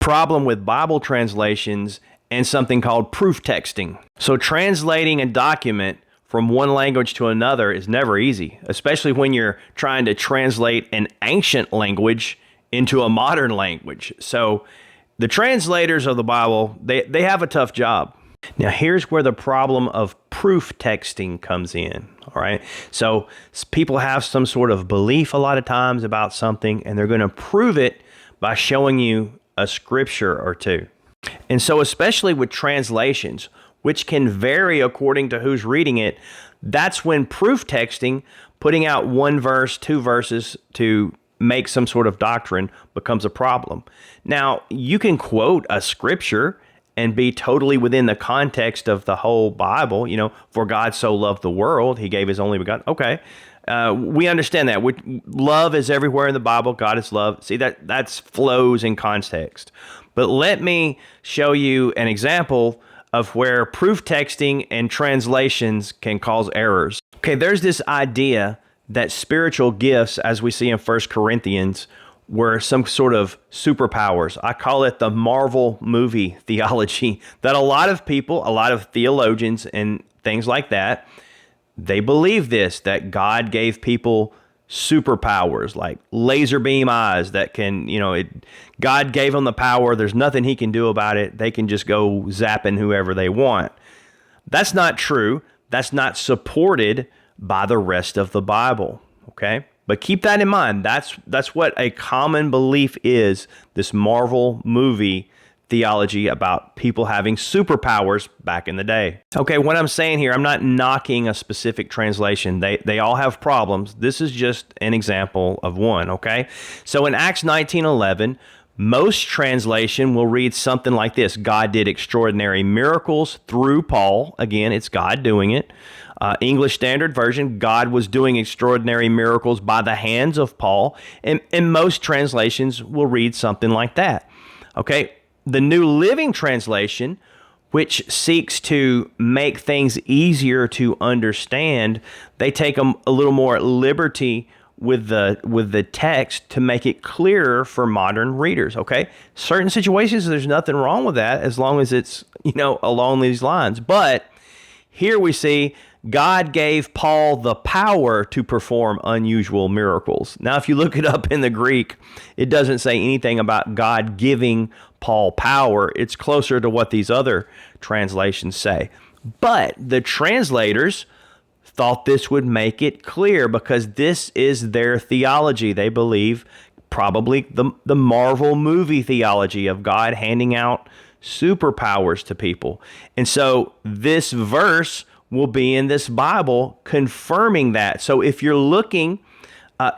Problem with Bible translations and something called proof texting. So translating a document from one language to another is never easy, especially when you're trying to translate an ancient language into a modern language. So the translators of the Bible, they have a tough job. Now, here's where the problem of proof texting comes in, all right? So people have some sort of belief a lot of times about something, and they're going to prove it by showing you a scripture or two. And so especially with translations, which can vary according to who's reading it, that's when proof texting, putting out one verse, two verses to make some sort of doctrine, becomes a problem. Now, you can quote a scripture and be totally within the context of the whole Bible. You know, for God so loved the world, he gave his only begotten. Okay, we understand that. Love is everywhere in the Bible. God is love. See, that's flows in context. But let me show you an example of where proof texting and translations can cause errors. Okay, there's this idea that spiritual gifts, as we see in 1 Corinthians, were some sort of superpowers. I call it the Marvel movie theology, that a lot of people, a lot of theologians and things like that, they believe this, that God gave people superpowers like laser beam eyes that can, God gave them the power. There's nothing he can do about it. They can just go zapping whoever they want. That's not true. That's not supported by the rest of the Bible. Okay. But keep that in mind. That's what a common belief is, this Marvel movie theology about people having superpowers back in the day. Okay, what I'm saying here, I'm not knocking a specific translation. They all have problems. This is just an example of one, okay? So in Acts 19:11, most translation will read something like this: God did extraordinary miracles through Paul. Again, it's God doing it. English Standard Version, God was doing extraordinary miracles by the hands of Paul. And most translations will read something like that. Okay, the New Living Translation, which seeks to make things easier to understand, they take a little more liberty with the text to make it clearer for modern readers. Okay, certain situations, there's nothing wrong with that as long as it's along these lines. But here we see God gave Paul the power to perform unusual miracles. Now, if you look it up in the Greek, it doesn't say anything about God giving Paul power. It's closer to what these other translations say. But the translators thought this would make it clear because this is their theology. They believe probably the Marvel movie theology of God handing out superpowers to people. And so this verse will be in this Bible confirming that. So if you're looking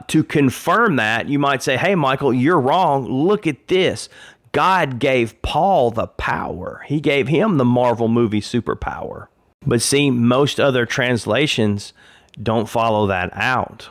to confirm that, you might say, hey, Michael, you're wrong. Look at this. God gave Paul the power. He gave him the Marvel movie superpower. But see, most other translations don't follow that out.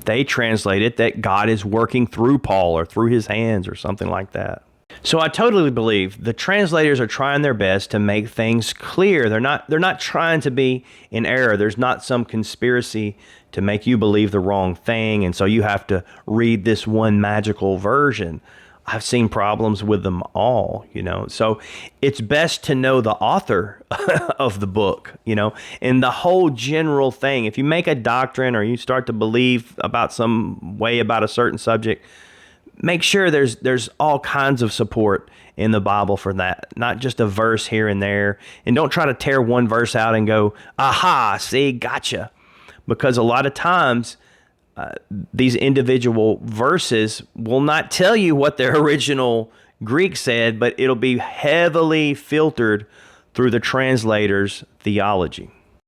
They translate it that God is working through Paul or through his hands or something like that. So I totally believe the translators are trying their best to make things clear. They're not trying to be in error. There's not some conspiracy to make you believe the wrong thing, and so you have to read this one magical version. I've seen problems with them all, So it's best to know the author of the book, and the whole general thing. If you make a doctrine or you start to believe about some way about a certain subject, make sure there's all kinds of support in the Bible for that, not just a verse here and there. And don't try to tear one verse out and go, aha, see, gotcha. Because a lot of times these individual verses will not tell you what their original Greek said, but it'll be heavily filtered through the translator's theology.